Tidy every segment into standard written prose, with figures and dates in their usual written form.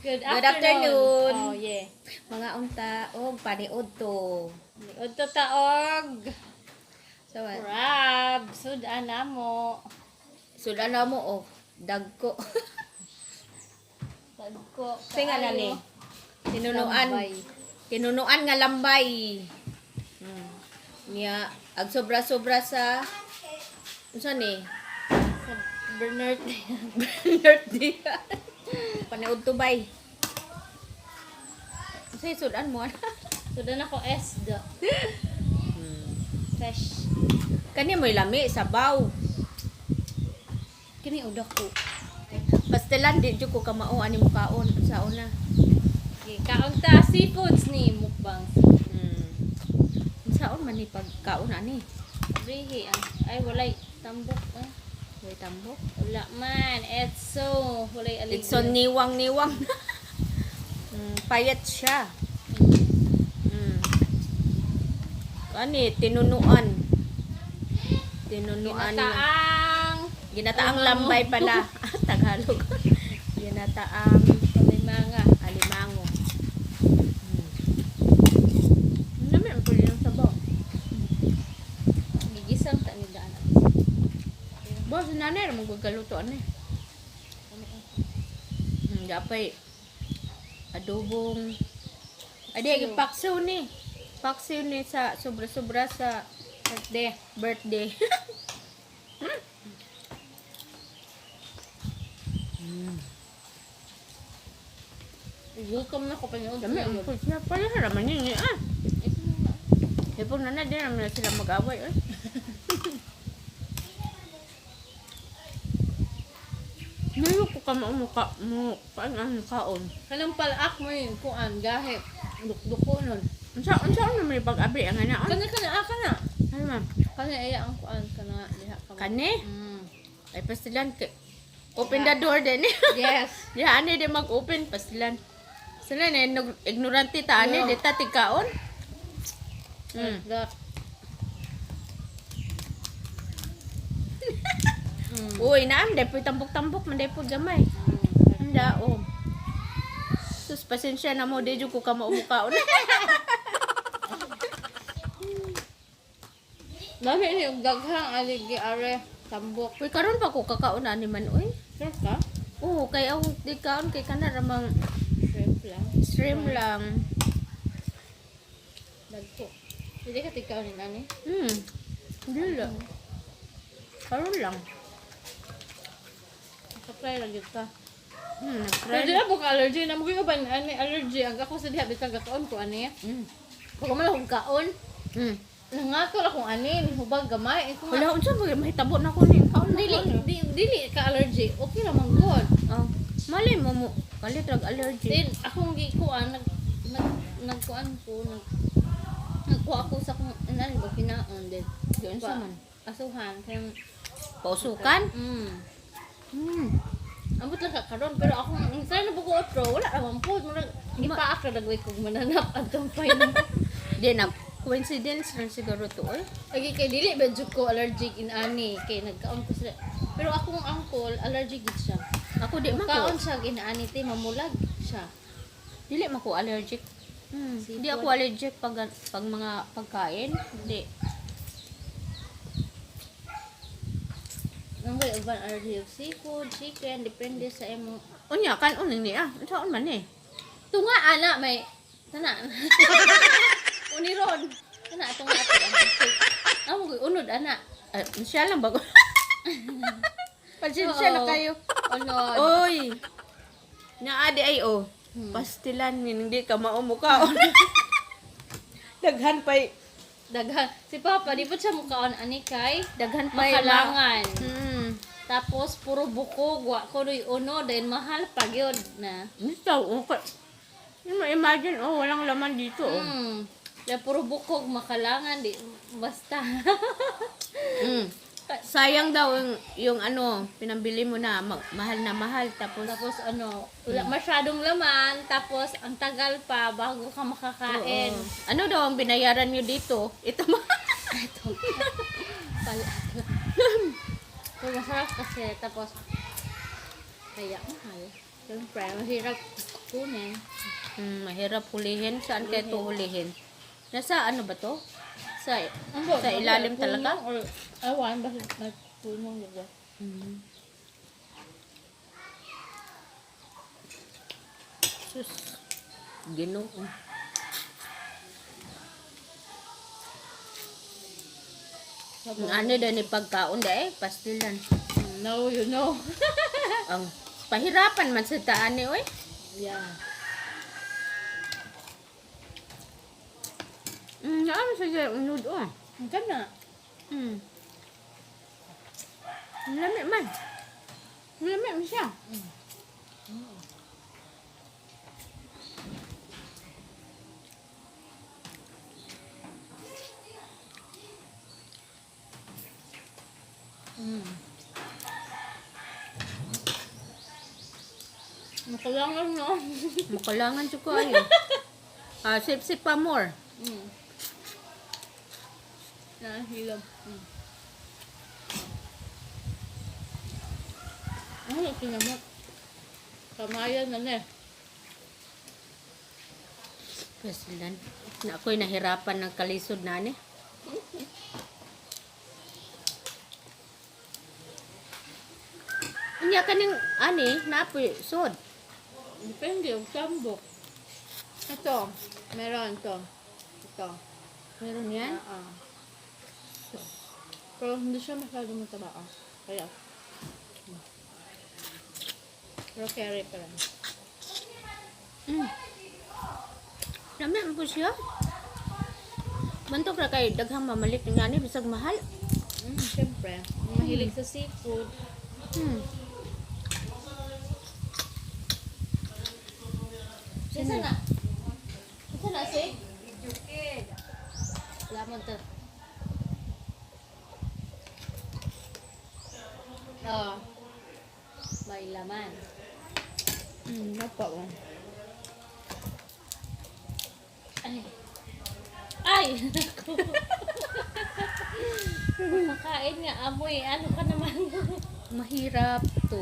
Good Good afternoon. Oh, yeah. Mga unta og paniud to. Udto taog. So, Crab. Sudan na mo. sudan na mo og dagko. Tagko. Singa na ni. Tinunuan. Lambay. Tinunuan nga lambay. Niya ag sobra-sobra sa unsa ni? Sa Bernard. Birthday. Paniud to bay. Say sudan mo. Sudan ako esda. Fresh. Kani mo'y lami sabaw. Kini udak ko. Pastelan di jud ko kamao ani mo kaon sa una. Okay, kaon ta seafoods ni mukbang. Saon man ni pagkaon ani? Rihi ay walay tambok Way tambok. Wala man. Etso. Walay alig. It's so niwang-niwang. Payat siya. Ani, tinunuan. Tinunuan. Ginataang. Ginataang lambay pala. Tagalog. Ginataang Kalimanga. alimango. Naman po yung sabaw. Gigisang ta ni daan. Boss, nanay, magagaluto ani. Dapay adobong ade pakso ni. Pakso ni sa sobra-sobra sa birthday. Welcome na ko pa niyo. Dami ang food na pala naman yun eh. Hipon na din naman na sila mag-away. Ngayon ko ka paano kaon. Kanang palak mo yun, kuan, gahit, dukduko nun. Saan naman yung pag-abi ang anak? Kana, kana. Ano ma'am? Kana, iya ang kuan, kana, diha ka. Kani? Mm. Ay pastilan. Open the door din. Yes. Ya, ani di mag-open pastilan. Sila na ignorante ta ani di ta tigkaon. The, Uy, naam depoy tambok-tambok man depoy gamay. Handa oh. Sus pasensya na mo di jud ko ka maumukaon. Dami ni yung daghang aligi are tambok. Uy karon pa ko kakaon ani man oy. Sure ka? Oo, kay ang di kaon kay kana ramang Shrimp lang. stream lang. Dagko. Hindi ka tikaw ni nani? Hindi lang. Karon lang. Supply lang yun ka. Nag-try. Pwede na po ka allergy. Na mo kayo ba ani allergy? Ang ako sa diha bitag kaon ko ani. Kung man akong kaon, nangato lang kung ani, hubag gamay. Kung Wala unsa mo mahitabo na ko ni kaon dili ka allergy. Okay ra man good. Oh, malay mo kalit rag allergy. Then akong gikuan nagkuan ko nagkuha ako sa kung ano ba kinaon din. Doon sa man. Asuhan kayang Pausukan? ambot lang ka karon pero ako minsan na buko otro wala naman po murag ipaak ra dagway kog mananap adtong final. Di na coincidence rin siguro to eh. Lagi kay dili ba jud ko allergic in ani kay nagkaon ko sila. Pero akong uncle allergic gid siya. Ako di man Kaon ko. siya inaani te mamulag siya. Dili man ko allergic. Hindi ako allergic pag mga pagkain. Hindi. Nang way uban allergy of seafood, chicken, depende sa imo. Unya kan uning ni Saan man eh. Tunga ana may kana. Uniron. Kana tunga ato ana. Amo koy unod ana. Siya lang bago. Pasensya na kayo. Unod. Oy. Naadi ay oh. Pastilan hindi ka maumukaon. Daghan pay. Daghan. Si Papa di pa siya mukaon ani kay Daghan pay makalangan. Tapos puro buko, wa ko ri uno then mahal pa gyud na. Ito, okay. Imagine, walang laman dito. Kaya puro bukog makalangan di basta. Sayang daw yung ano, pinambili mo na mahal na mahal tapos Tapos wala masyadong laman, tapos ang tagal pa bago ka makakain. ano daw ang binayaran nyo dito? Ito Ito. Pala. Pero masarap kasi tapos kaya mahal. Siyempre, mahirap kunin. Mahirap hulihin. Saan kaya ito hulihin? Nasa ano ba to? Sa Ano, sa ilalim talaga? Or, awan, bakit nagpunong diba? Sus. Ginoo. Ang ano daw ni pagkaon da pastilan. No, you know. Ang pahirapan man sa taan ni oy. Yeah. Ano sa siya unud oh. Ang ganda. Lami man. Lami man siya. Makalangan, no? Makalangan siya ko ayo. Sip-sip pa more. Nahilom. Ano, kinamot. Kamayan na na. Pastilan. Na ako'y nahirapan ng kalisod na ni. Inya kaning ani napoy sod. Depende, yung tambok. Ito, meron to. Ito. Meron yan? Pero hindi siya masyado mataba. Kaya. Pero carry pa lang. Lami ang po siya. Bantok na kay daghang mamalik nga ni bisag mahal. Siyempre. Mahilig sa seafood. Isa na. Isa na, si? Lamon to. Oh. May laman. Napa oh. Ay. Ay! Naku. Makain nga, amoy. Ano ka naman? Mahirap to.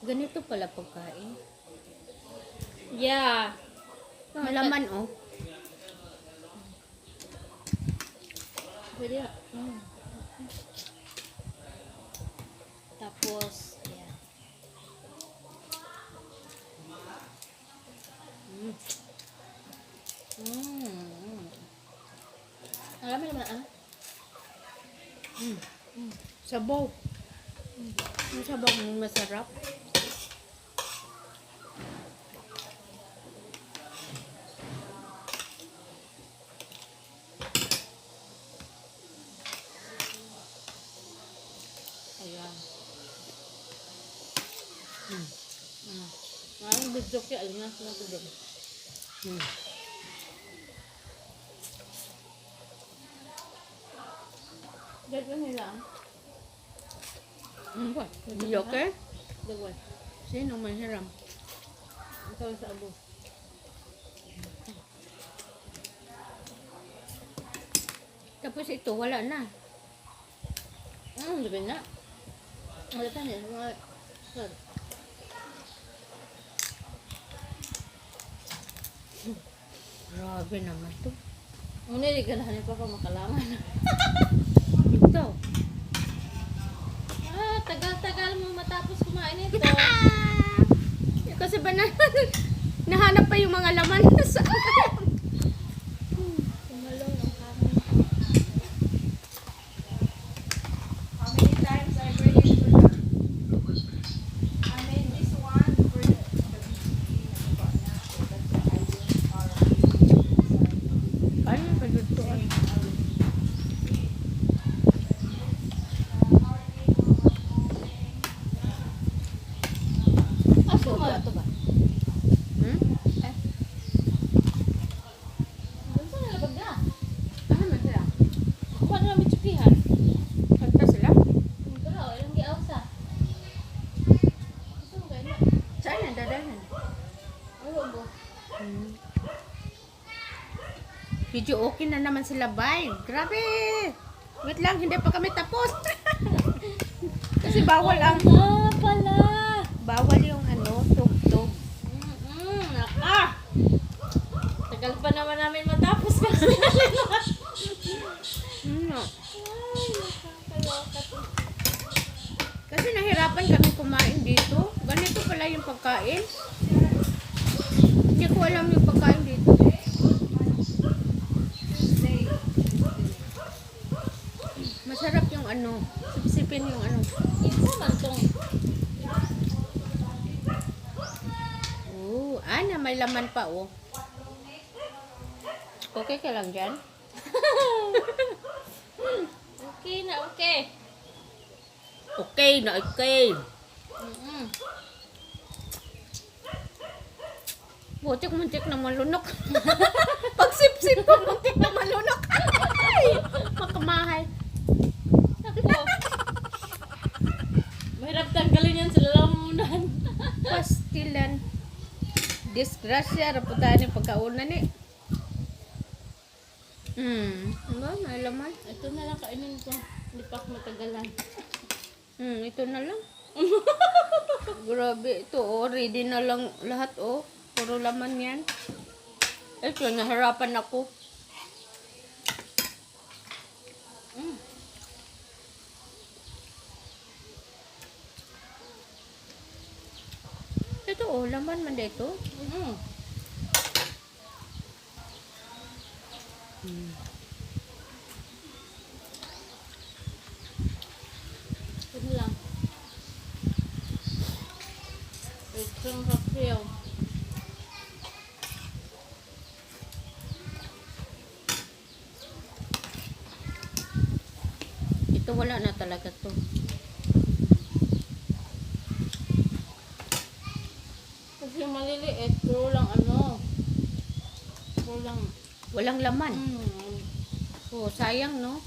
Ganito pala pagkain. Yeah. Malaman oh. Pwede na. Tapos, ayan. Alam mo naman, Sabaw. Yung sabaw mo masarap. ayan. Maraming video kaya, alam nga sila ko din. Gagawin nila. Ba? Joker? Dagwan. Sino may hiram? Ikaw sa abo. Tapos ito, wala na. Gabi na. Wala pa niya. Mga... Sorry. Grabe naman to. Ngunit, ganahan pa pa makalangan. Ito. Tagal-tagal mo matapos kumain ito. Kasi ba na, nahanap pa yung mga laman sa Kumalaw ng kanin. How many times I bring it for the... I made this one for the ano ba dito? Aso mo ito ba? Hmm? Medyo okay na naman sila, bay. Grabe. Wait lang, hindi pa kami tapos. Kasi bawal ang pala. bawal yung tugtog. Naka. Tagal pa naman namin matapos kasi. No. Ay, nakakaloka to. Kasi nahirapan kami kumain dito. Ganito pala yung pagkain. Hindi ko alam yung pagkain dito. Masarap yung sipsipin yung Isa man tong. May laman pa, oh. Okay ka lang dyan? Okay na, okay. Okay na, okay. Buti ko muntik na malunok. Pag sip-sip ko, muntik na malunok. Ay! Makamahay. Ako. Mahirap tanggalin yan sa lalamunan. Pastilan. Disgrasya, raputan yung pagkaunan eh. Diba? May laman. Ito na lang kainin ko. Hindi pa ako matagalan. Ito na lang. Grabe, ito oh. Ready na lang lahat oh. Puro laman yan. Ito, naharapan ako. Ito oh, laman man dito. Ito na lang. Ito ang kakriyaw. Ito wala na talaga to. Kasi maliliit. Puro lang Puro lang. Walang laman. Oh, sayang no.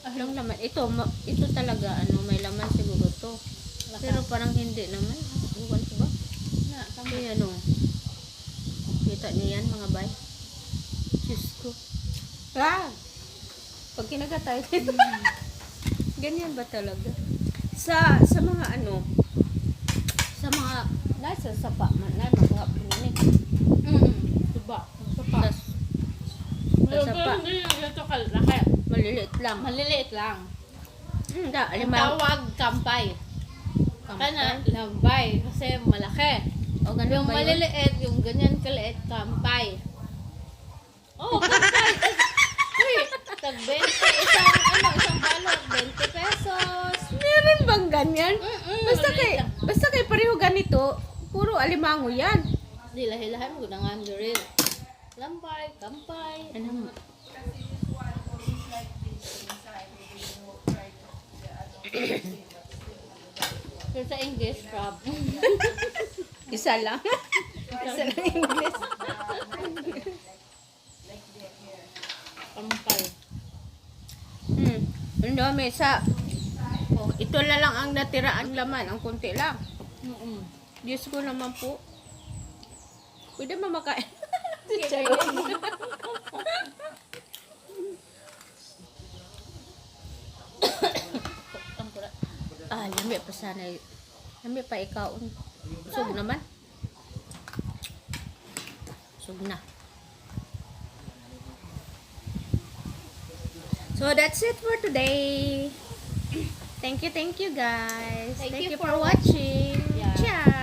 Walang laman. Ito talaga may laman siguro to. Pero parang hindi naman. Iwan ko ba? Kaya kita niyo yan mga bay. Diyos ko. Pag kinagatay. Ganyan ba talaga? Sa mga sa mga nasa sapa man na makahapon ni. Diba? Sapa. Sa sapa. Hindi yung ito kalaki. Maliliit lang. Maliliit lang. Ang Alimaw. tawag kampay. Kana lambay kasi malaki. O ganun Yung ba yun? maliliit, yung ganyan kaliit, kampay. Oh, kampay! Uy, tag 20, isang balot, 20 pesos. Meron bang ganyan? Maliit lang. Basta kay pareho ganito, puro alimango yan. Di lahi-lahi mo na nga rin. Lambay, kampay. Ano? Pero sa English, crab. Isa lang. Isa lang English. Kampay. Ang dami ito na lang ang natira ang laman, ang konti lang. Diyos ko naman po. Pwede mamakain. Lami pa sana. Lami pa ikaw. Sug naman. Sug na. So that's it for today. Thank you guys. Thank you for watching. Yeah. Ciao.